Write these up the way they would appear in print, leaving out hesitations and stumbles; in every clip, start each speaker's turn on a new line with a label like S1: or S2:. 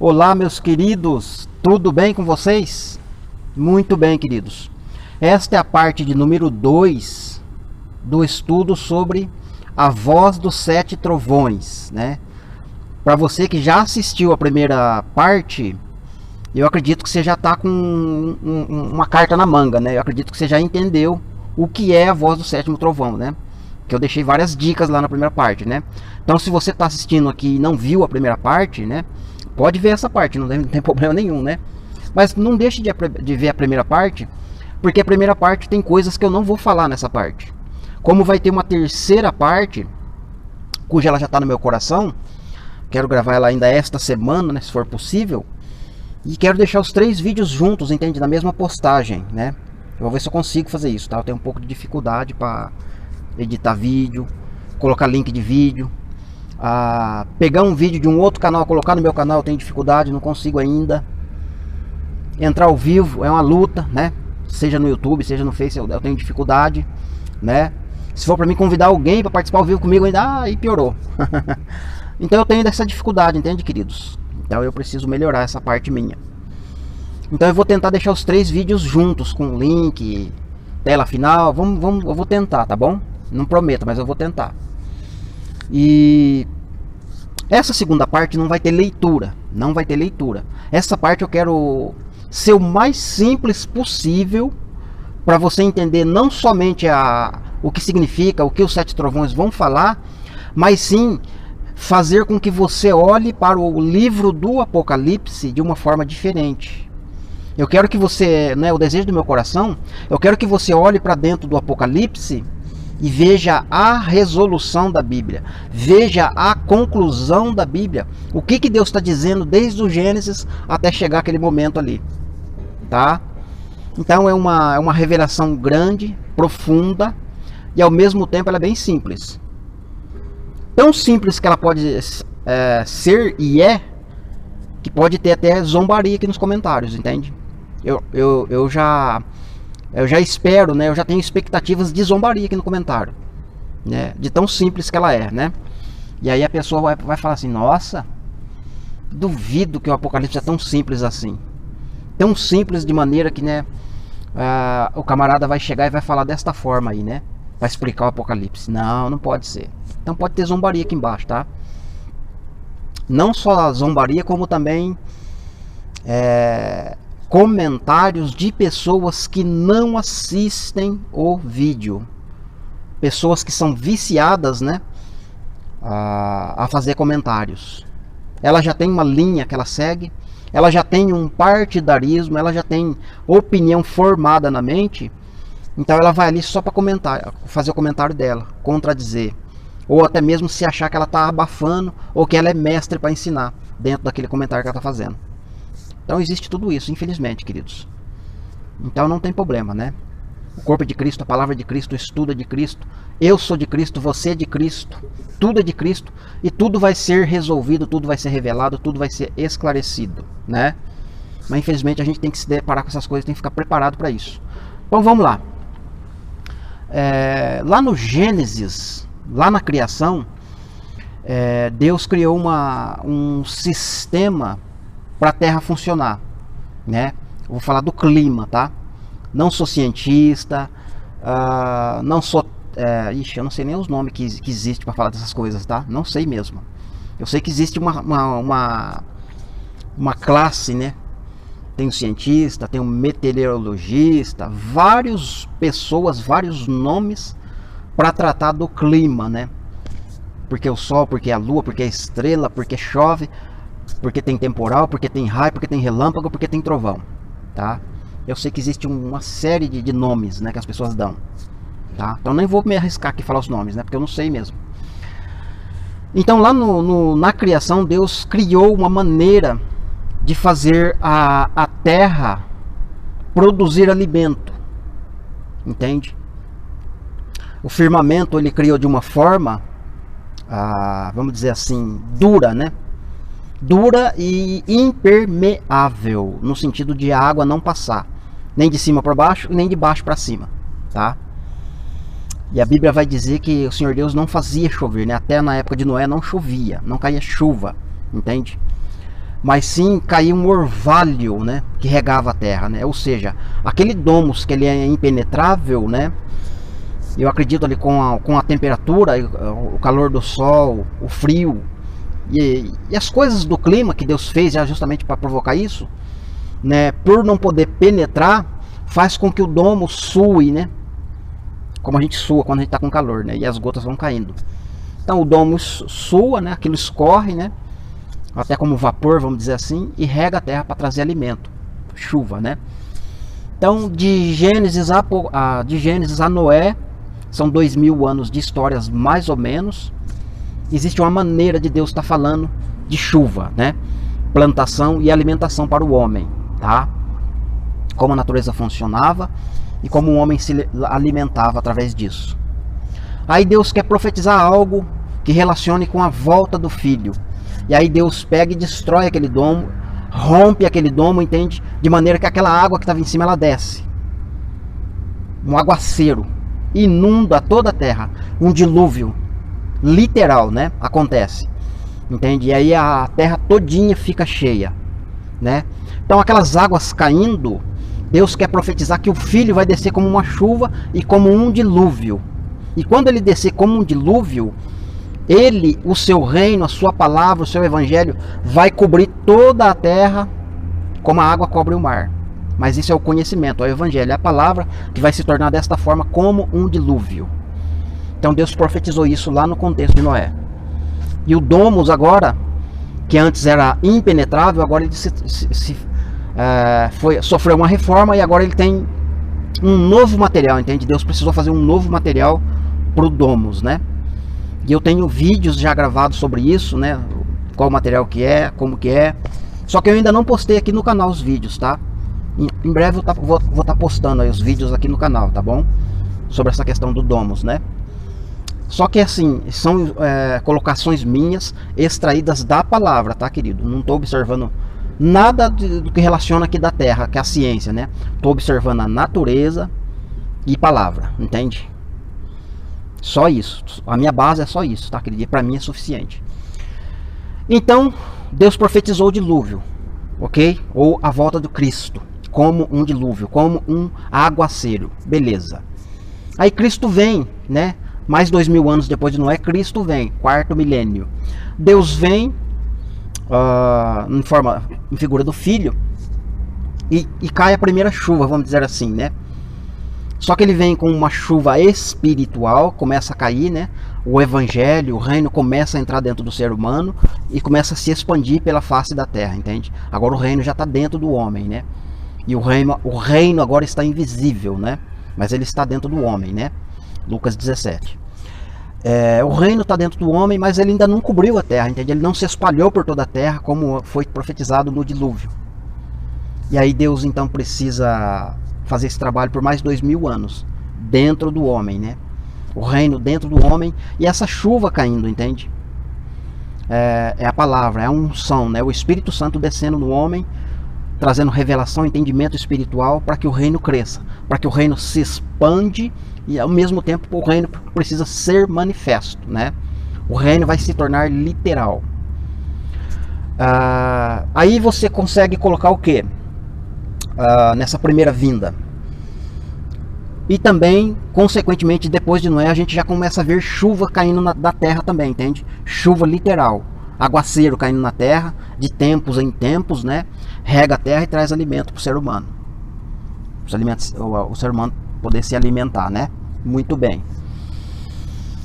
S1: Olá, meus queridos, tudo bem com vocês? Muito bem, queridos. Esta é a parte de número 2 do estudo sobre a voz dos 7 trovões, né? Para você que já assistiu a primeira parte, eu acredito que você já está com uma carta na manga, né? Eu acredito que você já entendeu o que é a voz do 7º trovão, né? Que eu deixei várias dicas lá na primeira parte, né? Então, se você está assistindo aqui e não viu a primeira parte, né? Pode ver essa parte, não tem problema nenhum, né? Mas não deixe de ver a primeira parte, porque a primeira parte tem coisas que eu não vou falar nessa parte. Como vai ter uma terceira parte, cuja ela já está no meu coração, quero gravar ela ainda esta semana, né, se for possível, e quero deixar os 3 vídeos juntos, entende? Na mesma postagem, né? Eu vou ver se eu consigo fazer isso, tá? Eu tenho um pouco de dificuldade para editar vídeo, colocar link de vídeo. Pegar um vídeo de um outro canal, colocar no meu canal, eu tenho dificuldade, não consigo ainda. Entrar ao vivo é uma luta, né? Seja no YouTube, seja no Face, eu tenho dificuldade, né? Se for para mim convidar alguém para participar ao vivo comigo, ainda aí piorou. Então eu tenho essa dificuldade, entende, queridos? Então eu preciso melhorar essa parte minha. Então eu vou tentar deixar os 3 vídeos juntos, com link, tela final. Eu vou tentar, tá bom? Não prometo, mas eu vou tentar. E essa segunda parte não vai ter leitura, não vai ter leitura. Essa parte eu quero ser o mais simples possível para você entender não somente o que significa, o que os 7 trovões vão falar, mas sim fazer com que você olhe para o livro do Apocalipse de uma forma diferente. Eu quero que você, né, o desejo do meu coração, eu quero que você olhe para dentro do Apocalipse e veja a resolução da Bíblia, veja a conclusão da Bíblia, o que Deus está dizendo desde o Gênesis até chegar aquele momento ali, tá? Então é uma revelação grande, profunda, e ao mesmo tempo ela é bem simples. Tão simples que ela pode ser e que pode ter até zombaria aqui nos comentários, entende? Eu já espero, né? Eu já tenho expectativas de zombaria aqui no comentário, né? De tão simples que ela é, né? E aí a pessoa vai falar assim: nossa, duvido que o Apocalipse é tão simples assim. Tão simples de maneira que, né? O camarada vai chegar e vai falar desta forma aí, né? Vai explicar o Apocalipse. Não pode ser. Então pode ter zombaria aqui embaixo, tá? Não só a zombaria, como também comentários de pessoas que não assistem o vídeo, pessoas que são viciadas, né, a fazer comentários. Ela já tem uma linha que ela segue, ela já tem um partidarismo, ela já tem opinião formada na mente, então ela vai ali só para comentar, fazer o comentário dela, contradizer, ou até mesmo se achar que ela está abafando ou que ela é mestre para ensinar dentro daquele comentário que ela está fazendo. Então existe tudo isso, infelizmente, queridos. Então não tem problema, né? O corpo é de Cristo, a palavra é de Cristo, o estudo é de Cristo, eu sou de Cristo, você é de Cristo, tudo é de Cristo, e tudo vai ser resolvido, tudo vai ser revelado, tudo vai ser esclarecido, né? Mas infelizmente a gente tem que se deparar com essas coisas, tem que ficar preparado para isso. Então vamos lá. Lá no Gênesis, lá na criação, Deus criou um sistema para a Terra funcionar, né? Eu vou falar do clima, tá? Não sou cientista, não sou... eu não sei nem os nomes que existem para falar dessas coisas, tá? Não sei mesmo. Eu sei que existe uma classe, né? Tem um cientista, tem um meteorologista, várias pessoas, vários nomes para tratar do clima, né? Porque o sol, porque a lua, porque a estrela, porque chove, porque tem temporal, porque tem raio, porque tem relâmpago, porque tem trovão, tá? Eu sei que existe uma série de nomes, né, que as pessoas dão, tá? Então nem vou me arriscar aqui a falar os nomes, né, porque eu não sei mesmo. Então lá na criação, Deus criou uma maneira de fazer a terra produzir alimento, entende? O firmamento ele criou de uma forma, vamos dizer assim, dura, né? Dura e impermeável, no sentido de a água não passar, nem de cima para baixo, nem de baixo para cima, tá? E a Bíblia vai dizer que o Senhor Deus não fazia chover, né? Até na época de Noé não chovia, não caía chuva, entende? mas sim caía um orvalho, né, que regava a terra, né? Ou seja, aquele domus que ele é impenetrável, né? Eu acredito ali com a temperatura, o calor do sol, o frio e as coisas do clima que Deus fez já justamente para provocar isso, né? Por não poder penetrar, faz com que o domo sue, né? Como a gente sua quando a gente está com calor, né? E as gotas vão caindo. Então o domo sua, né? Aquilo escorre, né? Até como vapor, vamos dizer assim, e rega a terra para trazer alimento, chuva, né? Então de Gênesis a Noé são 2000 anos de histórias mais ou menos. Existe uma maneira de Deus estar falando de chuva, né? Plantação e alimentação para o homem, tá? Como a natureza funcionava e como o homem se alimentava através disso. Aí Deus quer profetizar algo que relacione com a volta do filho. E aí Deus pega e destrói aquele domo, rompe aquele domo, entende? De maneira que aquela água que estava em cima, ela desce. Um aguaceiro. Inunda toda a terra. Um dilúvio. Literal, né? Acontece. Entende? E aí a terra todinha fica cheia, né? Então aquelas águas caindo, Deus quer profetizar que o filho vai descer como uma chuva e como um dilúvio. E quando ele descer como um dilúvio, ele, o seu reino, a sua palavra, o seu evangelho vai cobrir toda a terra como a água cobre o mar. Mas isso é o conhecimento, é o evangelho, é a palavra que vai se tornar desta forma como um dilúvio. Então Deus profetizou isso lá no contexto de Noé. E o domus agora, que antes era impenetrável, agora ele sofreu uma reforma e agora ele tem um novo material, entende? Deus precisou fazer um novo material para o domus, né? E eu tenho vídeos já gravados sobre isso, né? Qual material que é, como que é. Só que eu ainda não postei aqui no canal os vídeos, tá? Em breve eu vou estar postando aí os vídeos aqui no canal, tá bom? Sobre essa questão do domus, né? Só que assim, são colocações minhas extraídas da palavra, tá, querido? Não estou observando nada do que relaciona aqui da terra, que é a ciência, né? Estou observando a natureza e palavra, entende? Só isso. A minha base é só isso, tá, querido? E para mim é suficiente. Então, Deus profetizou o dilúvio, ok? Ou a volta do Cristo, como um dilúvio, como um aguaceiro, beleza? Aí Cristo vem, né? Mais 2000 anos depois de Noé, Cristo vem, quarto milênio. Deus vem em figura do Filho e cai a primeira chuva, vamos dizer assim, né? Só que ele vem com uma chuva espiritual, começa a cair, né? O evangelho, o reino começa a entrar dentro do ser humano e começa a se expandir pela face da terra, entende? Agora o reino já está dentro do homem, né? E o reino agora está invisível, né? Mas ele está dentro do homem, né? Lucas 17. O reino está dentro do homem, mas ele ainda não cobriu a terra, entende? Ele não se espalhou por toda a terra como foi profetizado no dilúvio. E aí Deus então precisa fazer esse trabalho por mais 2000 anos dentro do homem, né? O reino dentro do homem e essa chuva caindo, entende? É a palavra, é a unção, né? O Espírito Santo descendo no homem, trazendo revelação, entendimento espiritual para que o reino cresça, para que o reino se expande e ao mesmo tempo o reino precisa ser manifesto, né? O reino vai se tornar literal. Aí você consegue colocar o que? Nessa primeira vinda. E também, consequentemente, depois de Noé, a gente já começa a ver chuva caindo da terra também, entende? Chuva literal. Aguaceiro caindo na terra, de tempos em tempos, né? Rega a terra e traz alimento para o ser humano. O ser humano poder se alimentar, né? Muito bem.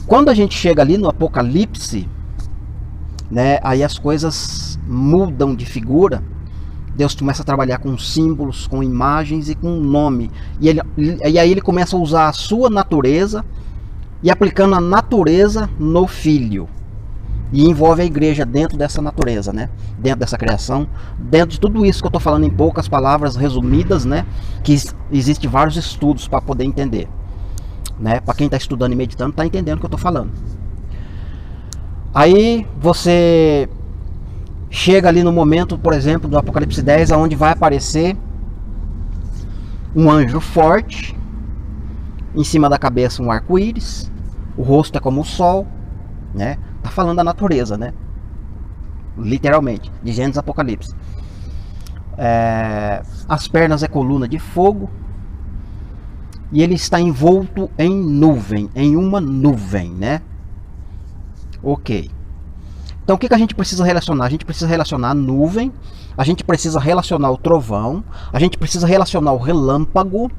S1: Quando a gente chega ali no Apocalipse, né? Aí as coisas mudam de figura. Deus começa a trabalhar com símbolos, com imagens e com nome. E aí ele começa a usar a sua natureza e aplicando a natureza no Filho. E envolve a igreja dentro dessa natureza, né? Dentro dessa criação, dentro de tudo isso que eu estou falando em poucas palavras resumidas, né? Que existe vários estudos para poder entender, né? Para quem está estudando e meditando, está entendendo o que eu estou falando. Aí você chega ali no momento, por exemplo, do Apocalipse 10, onde vai aparecer um anjo forte, em cima da cabeça um arco-íris, o rosto é como o sol, né? Tá falando da natureza, né? literalmente, de Gênesis Apocalipse. As pernas é coluna de fogo, e ele está envolto em nuvem, em uma nuvem, né? Ok. Então o que a gente precisa relacionar? A gente precisa relacionar a nuvem, a gente precisa relacionar o trovão, a gente precisa relacionar o relâmpago,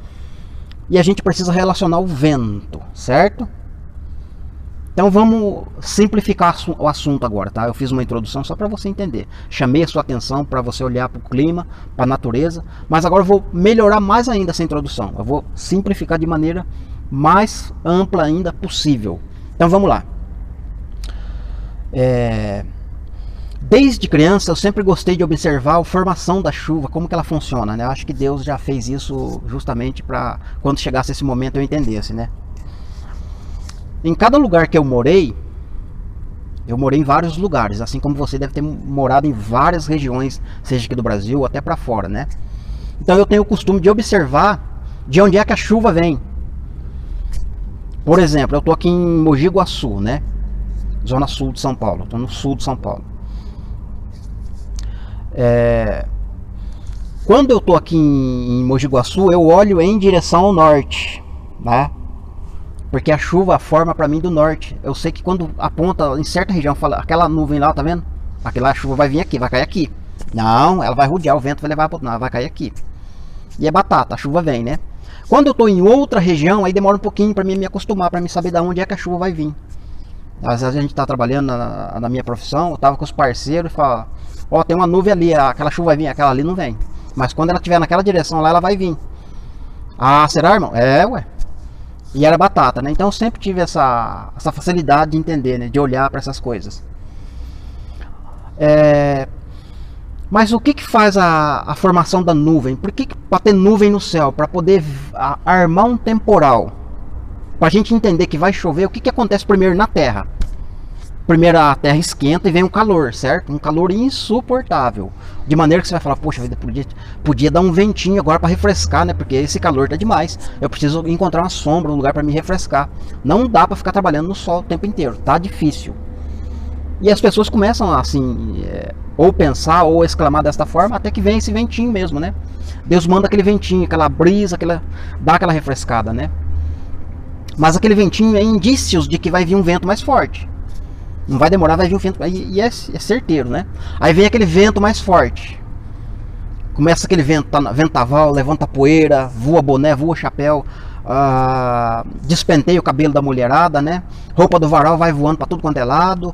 S1: e a gente precisa relacionar o vento, certo? Então vamos simplificar o assunto agora, tá? Eu fiz uma introdução só para você entender. Chamei a sua atenção para você olhar para o clima, para a natureza, mas agora eu vou melhorar mais ainda essa introdução. Eu vou simplificar de maneira mais ampla ainda possível. Então vamos lá. Desde criança eu sempre gostei de observar a formação da chuva, como que ela funciona, né? Eu acho que Deus já fez isso justamente para quando chegasse esse momento eu entendesse, né? Em cada lugar que eu morei em vários lugares, assim como você deve ter morado em várias regiões, seja aqui do Brasil ou até para fora, né? Então eu tenho o costume de observar de onde é que a chuva vem. Por exemplo, eu tô aqui em Mogi Guaçu, né? Zona sul de São Paulo, tô no sul de São Paulo. Quando eu tô aqui em Mogi Guaçu, eu olho em direção ao norte, né? Porque a chuva forma para mim do norte. Eu sei que quando aponta em certa região, fala, aquela nuvem lá, tá vendo? Aquela chuva vai vir aqui, vai cair aqui. Não, ela vai rodear, o vento vai levar para outro lado, vai cair aqui. E é batata, a chuva vem, né? Quando eu tô em outra região, aí demora um pouquinho para mim me acostumar, para mim saber de onde é que a chuva vai vir. Às vezes a gente tá trabalhando na minha profissão, eu tava com os parceiros e fala, ó, tem uma nuvem ali, aquela chuva vai vir, aquela ali não vem. Mas quando ela estiver naquela direção lá, ela vai vir. Ah, será, irmão? Ué. E era batata, né? Então eu sempre tive essa facilidade de entender, né? De olhar para essas coisas. Mas o que faz a formação da nuvem? Por que para ter nuvem no céu? Para poder armar um temporal. Para a gente entender que vai chover, o que acontece primeiro na Terra? Primeiro a Terra esquenta e vem um calor, certo? Um calor insuportável. De maneira que você vai falar, poxa vida, podia dar um ventinho agora para refrescar, né? Porque esse calor tá demais. Eu preciso encontrar uma sombra, um lugar para me refrescar. Não dá para ficar trabalhando no sol o tempo inteiro, tá difícil. E as pessoas começam assim, ou pensar ou exclamar desta forma, até que vem esse ventinho mesmo, né? Deus manda aquele ventinho, aquela brisa, dá aquela refrescada, né? Mas aquele ventinho é indícios de que vai vir um vento mais forte. Não vai demorar, vai vir um vento, e é certeiro, né? Aí vem aquele vento mais forte. Começa aquele ventaval, levanta poeira, voa boné, voa chapéu, despenteia o cabelo da mulherada, né? Roupa do varal vai voando para tudo quanto é lado,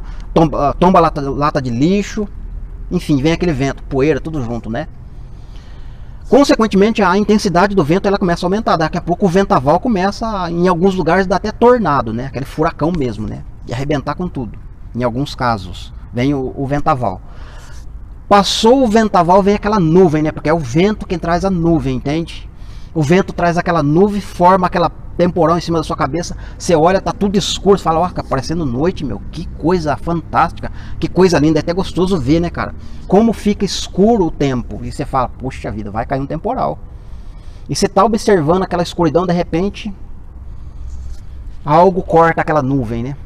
S1: tomba lata de lixo, enfim, vem aquele vento, poeira, tudo junto, né? Consequentemente, a intensidade do vento ela começa a aumentar. Daqui a pouco o ventaval começa, em alguns lugares, dar até tornado, né? Aquele furacão mesmo, né? E arrebentar com tudo. Em alguns casos, vem o ventaval. Passou o ventaval, vem aquela nuvem, né? Porque é o vento que traz a nuvem, entende? O vento traz aquela nuvem, forma aquela temporal em cima da sua cabeça. Você olha, tá tudo escuro, você fala, ó, tá parecendo noite, meu. Que coisa fantástica, que coisa linda. É até gostoso ver, né, cara? Como fica escuro o tempo. E você fala, puxa vida, vai cair um temporal. E você tá observando aquela escuridão, de repente, algo corta aquela nuvem, né?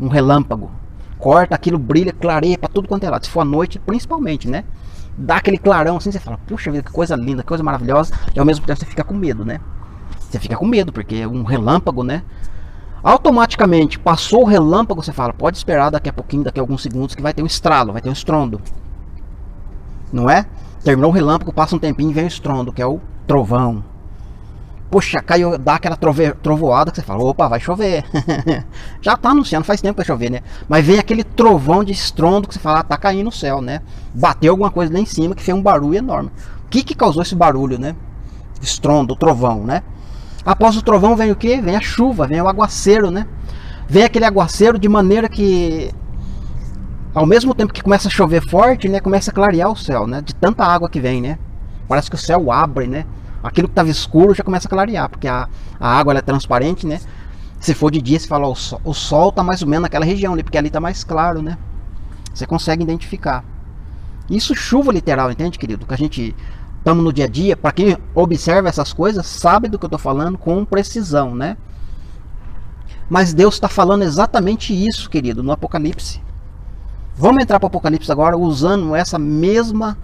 S1: Um relâmpago. Corta aquilo, brilha, clareia para tudo quanto é lado. Se for à noite, principalmente, né? Dá aquele clarão assim, você fala, puxa vida, que coisa linda, que coisa maravilhosa. E ao mesmo tempo você fica com medo, né? Você fica com medo, porque é um relâmpago, né? Automaticamente, passou o relâmpago, você fala, pode esperar daqui a pouquinho, daqui a alguns segundos, que vai ter um estralo, vai ter um estrondo. Não é? Terminou o relâmpago, passa um tempinho e vem o estrondo, que é o trovão. Poxa, caiu, dá aquela trovoada que você fala, opa, vai chover. Já tá anunciando, faz tempo que vai chover, né? Mas vem aquele trovão de estrondo que você fala, tá caindo no céu, né? Bateu alguma coisa lá em cima que fez um barulho enorme. O que causou esse barulho, né? Estrondo, trovão, né? Após o trovão vem o que? Vem a chuva, vem o aguaceiro, né? Vem aquele aguaceiro de maneira que, ao mesmo tempo que começa a chover forte, né? Começa a clarear o céu, né? De tanta água que vem, né? Parece que o céu abre, né? Aquilo que estava escuro já começa a clarear, porque a água ela é transparente, né? Se for de dia, você fala, ó, o sol está mais ou menos naquela região ali, porque ali está mais claro, né? Você consegue identificar. Isso chuva literal, entende, querido? Que a gente estamos no dia a dia, para quem observa essas coisas, sabe do que eu estou falando com precisão, né? Mas Deus está falando exatamente isso, querido, no Apocalipse. Vamos entrar para o Apocalipse agora usando essa mesma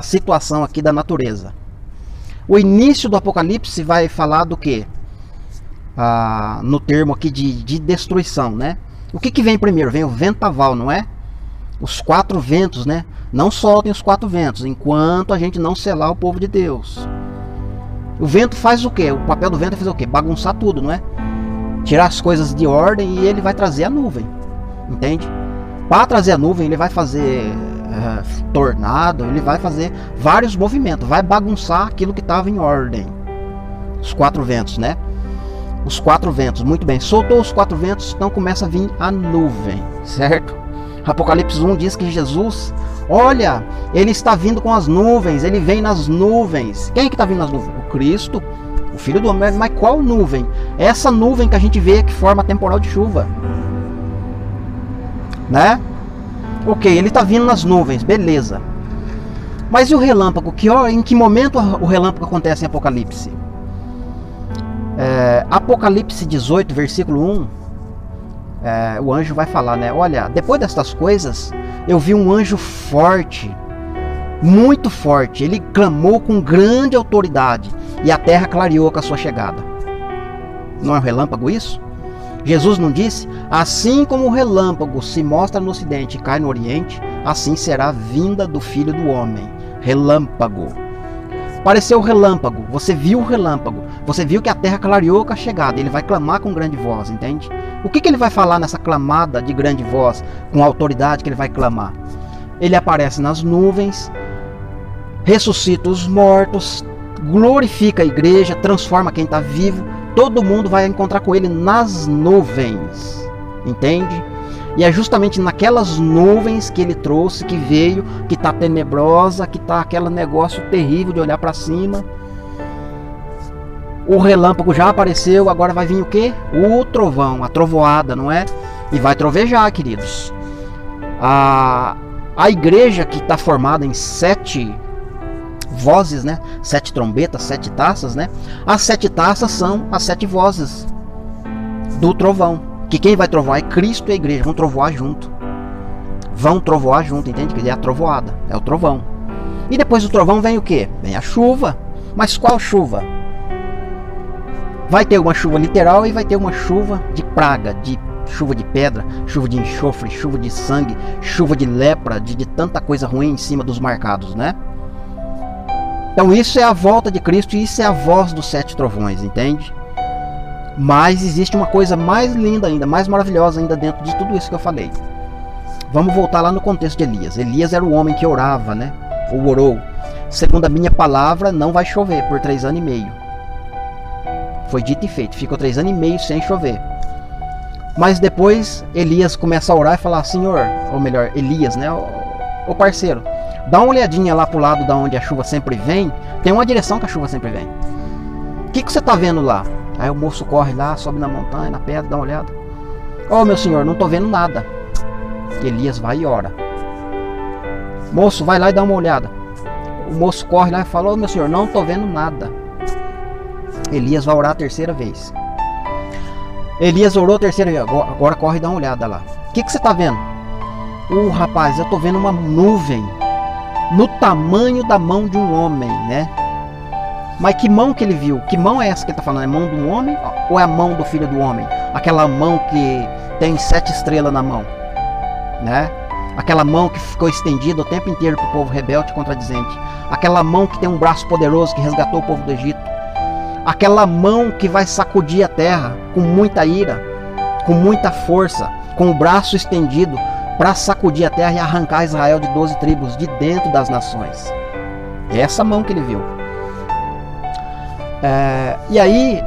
S1: situação aqui da natureza. O início do Apocalipse vai falar do que? No termo aqui de destruição, né? O que vem primeiro? Vem o ventaval, não é? Os 4 ventos, né? Não soltem os 4 ventos enquanto a gente não selar o povo de Deus. O vento faz o quê? O papel do vento é fazer o quê? Bagunçar tudo, não é? Tirar as coisas de ordem, e ele vai trazer a nuvem, entende? Para trazer a nuvem, ele vai fazer tornado, ele vai fazer vários movimentos, vai bagunçar aquilo que estava em ordem. Os 4 ventos, né? Os 4 ventos, muito bem. Soltou os 4 ventos, então começa a vir a nuvem, certo? Apocalipse 1 diz que Jesus, olha, ele está vindo com as nuvens, ele vem nas nuvens. Quem é que está vindo nas nuvens? O Cristo, o Filho do Homem. Mas qual nuvem? Essa nuvem que a gente vê que forma temporal de chuva, né? Ok, ele está vindo nas nuvens, beleza. Mas e o relâmpago? Em que momento o relâmpago acontece em Apocalipse? Apocalipse 18, versículo 1, o anjo vai falar, né? Olha, depois destas coisas, eu vi um anjo forte, muito forte. Ele clamou com grande autoridade, e a terra clareou com a sua chegada. Não é um relâmpago isso? Jesus não disse? Assim como o relâmpago se mostra no ocidente e cai no oriente, assim será a vinda do Filho do Homem. Relâmpago. Apareceu o relâmpago, você viu o relâmpago, você viu que a terra clareou com a chegada. Ele vai clamar com grande voz, entende? O que ele vai falar nessa clamada de grande voz, com a autoridade que ele vai clamar? Ele aparece nas nuvens, ressuscita os mortos, glorifica a igreja, transforma quem está vivo. Todo mundo vai encontrar com ele nas nuvens, entende? E é justamente naquelas nuvens que ele trouxe, que veio, que está tenebrosa, que está aquele negócio terrível de olhar para cima. O relâmpago já apareceu, agora vai vir o quê? O trovão, a trovoada, não é? E vai trovejar, queridos. A igreja que está formada em 7 vozes, né? 7 trombetas, 7 taças, né? As 7 taças são as 7 vozes do trovão. Que quem vai trovoar é Cristo e a igreja. Vão trovoar junto. Vão trovoar junto, entende? Que é a trovoada, é o trovão. E depois do trovão vem o quê? Vem a chuva. Mas qual chuva? Vai ter uma chuva literal e vai ter uma chuva de praga, de chuva de pedra, chuva de enxofre, chuva de sangue, chuva de lepra, de tanta coisa ruim em cima dos marcados, né? Então isso é a volta de Cristo e isso é a voz dos 7 trovões, entende? Mas existe uma coisa mais linda ainda, mais maravilhosa ainda dentro de tudo isso que eu falei. Vamos voltar lá no contexto de Elias. Elias era o homem que orava, né? Ou orou. Segundo a minha palavra, não vai chover por 3 anos e meio. Foi dito e feito. Ficou 3 anos e meio sem chover. Mas depois Elias começa a orar e falar: Senhor, ou melhor, Elias, né? Ô parceiro, dá uma olhadinha lá pro lado da onde a chuva sempre vem. Tem uma direção que a chuva sempre vem. O que você tá vendo lá? Aí o moço corre lá, sobe na montanha, na pedra, dá uma olhada. Ô meu senhor, não tô vendo nada. Elias vai e ora. Moço, vai lá e dá uma olhada. O moço corre lá e fala: ô meu senhor, não tô vendo nada. Elias vai orar a 3ª vez. Elias orou a 3ª vez. Agora corre e dá uma olhada lá. O que você tá vendo? Rapaz, eu tô vendo uma nuvem no tamanho da mão de um homem, né? Mas que mão que ele viu? Que mão é essa que ele está falando? É a mão de um homem ou é a mão do Filho do Homem? Aquela mão que tem 7 estrelas na mão, né? Aquela mão que ficou estendida o tempo inteiro para o povo rebelde e contradizente. Aquela mão que tem um braço poderoso que resgatou o povo do Egito. Aquela mão que vai sacudir a terra com muita ira, com muita força, com o braço estendido para sacudir a terra e arrancar Israel de 12 tribos de dentro das nações. É essa mão que ele viu. E aí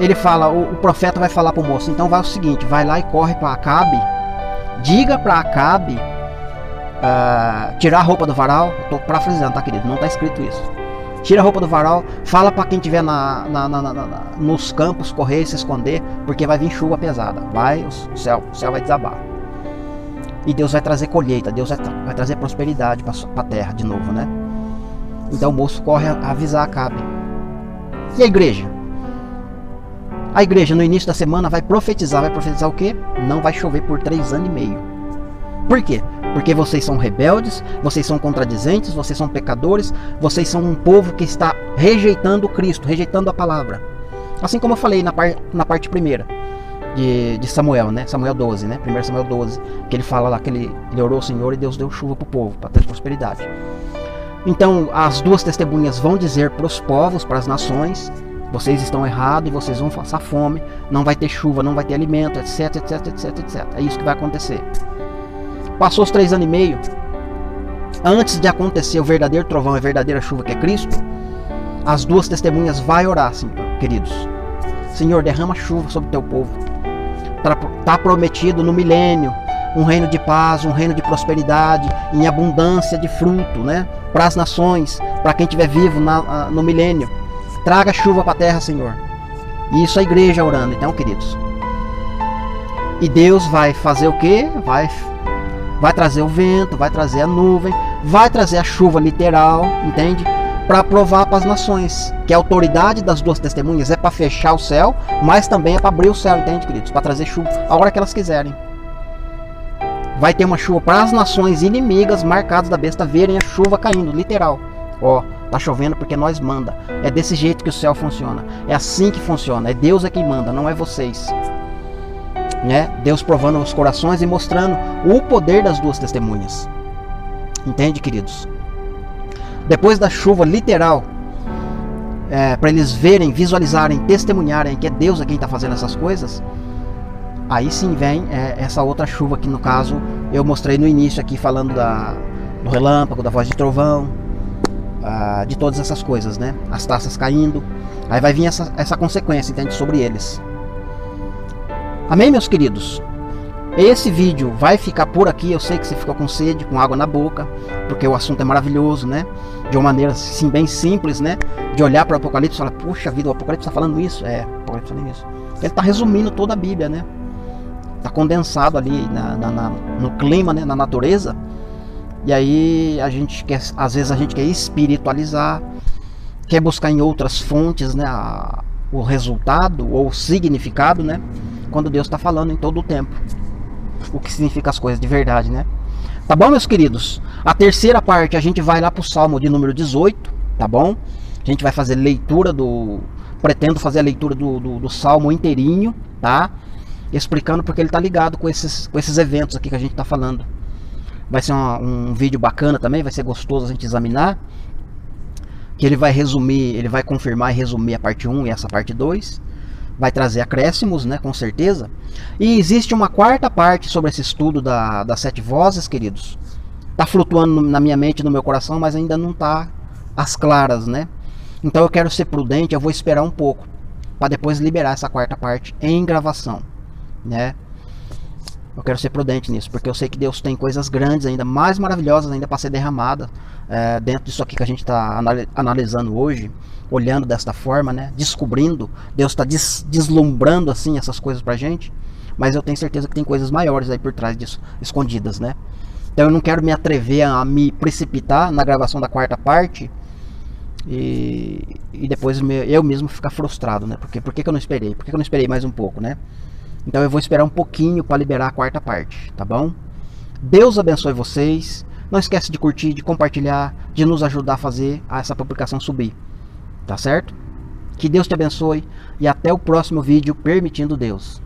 S1: ele fala, o profeta vai falar para o moço: então vai o seguinte, vai lá e corre para Acabe, diga para Acabe tirar a roupa do varal. Estou parafraseando, tá, querido? Não está escrito isso. Tira a roupa do varal, fala para quem estiver nos campos correr e se esconder, porque vai vir chuva pesada. O céu vai desabar. E Deus vai trazer colheita, Deus vai trazer prosperidade para a terra de novo, né? Então o moço corre a avisar Acabe. E a igreja? A igreja no início da semana vai profetizar o quê? Não vai chover por 3 anos e meio. Por quê? Porque vocês são rebeldes, vocês são contradizentes, vocês são pecadores, vocês são um povo que está rejeitando Cristo, rejeitando a palavra. Assim como eu falei na parte primeira de Samuel, né? Samuel 12, né? 1 Samuel 12, que ele fala lá que ele orou ao Senhor e Deus deu chuva para o povo, para ter prosperidade. Então as duas testemunhas vão dizer para os povos, para as nações: vocês estão errados e vocês vão passar fome, não vai ter chuva, não vai ter alimento, etc, etc, etc, etc. É isso que vai acontecer. Passou os 3 anos e meio, antes de acontecer o verdadeiro trovão e a verdadeira chuva, que é Cristo, as duas testemunhas vai orar, Senhor, queridos. Senhor, derrama chuva sobre o teu povo. Está prometido no milênio um reino de paz, um reino de prosperidade, em abundância de fruto, né? Para as nações, para quem estiver vivo no milênio. Traga chuva para a terra, Senhor. E isso a igreja orando, então, queridos. E Deus vai fazer o quê? Vai trazer o vento, vai trazer a nuvem, vai trazer a chuva literal, entende? Para provar para as nações que a autoridade das duas testemunhas é para fechar o céu, mas também é para abrir o céu, entende, queridos? Para trazer chuva a hora que elas quiserem. Vai ter uma chuva para as nações inimigas marcadas da besta verem a chuva caindo, literal. Ó, tá chovendo porque nós manda. É desse jeito que o céu funciona. É assim que funciona. É Deus é quem manda, não é vocês. Né? Deus provando os corações e mostrando o poder das duas testemunhas. Entende, queridos? Depois da chuva literal, para eles verem, visualizarem, testemunharem que é Deus quem está fazendo essas coisas, aí sim vem essa outra chuva que no caso eu mostrei no início aqui, falando do relâmpago, da voz de trovão, de todas essas coisas, né? As taças caindo. Aí vai vir essa consequência, entende, sobre eles. Amém, meus queridos? Esse vídeo vai ficar por aqui. Eu sei que você ficou com sede, com água na boca, porque o assunto é maravilhoso, né? De uma maneira assim, bem simples, né? De olhar para o Apocalipse e falar: puxa vida, o Apocalipse está falando isso? É, o Apocalipse está falando isso. Ele está resumindo toda a Bíblia, né? Está condensado ali no clima, né? Na natureza. E aí a gente quer, às vezes a gente quer espiritualizar, quer buscar em outras fontes, né? O resultado ou o significado, né? Quando Deus está falando em todo o tempo o que significa as coisas de verdade, né? Tá bom, meus queridos? A terceira parte a gente vai lá pro Salmo de número 18, tá bom? A gente vai fazer leitura pretendo fazer a leitura do Salmo inteirinho, tá? Explicando porque ele tá ligado com esses eventos aqui que a gente tá falando. Vai ser um vídeo bacana também, vai ser gostoso a gente examinar. Que ele vai resumir, ele vai confirmar e resumir a parte 1 e essa parte 2. Vai trazer acréscimos, né, com certeza. E existe uma quarta parte sobre esse estudo das 7 vozes, queridos. Tá flutuando na minha mente, no meu coração, mas ainda não tá às claras, né? Então eu quero ser prudente, eu vou esperar um pouco para depois liberar essa quarta parte em gravação, né? Eu quero ser prudente nisso, porque eu sei que Deus tem coisas grandes ainda, mais maravilhosas ainda para ser derramada dentro disso aqui que a gente está analisando hoje, olhando desta forma, né? Descobrindo, Deus está deslumbrando assim essas coisas pra gente, mas eu tenho certeza que tem coisas maiores aí por trás disso, escondidas, né? Então eu não quero me atrever a me precipitar na gravação da quarta parte e depois eu mesmo ficar frustrado, né? Por que eu não esperei? Por que eu não esperei mais um pouco, né? Então eu vou esperar um pouquinho para liberar a quarta parte, tá bom? Deus abençoe vocês. Não esquece de curtir, de compartilhar, de nos ajudar a fazer essa publicação subir. Tá certo? Que Deus te abençoe e até o próximo vídeo, permitindo Deus.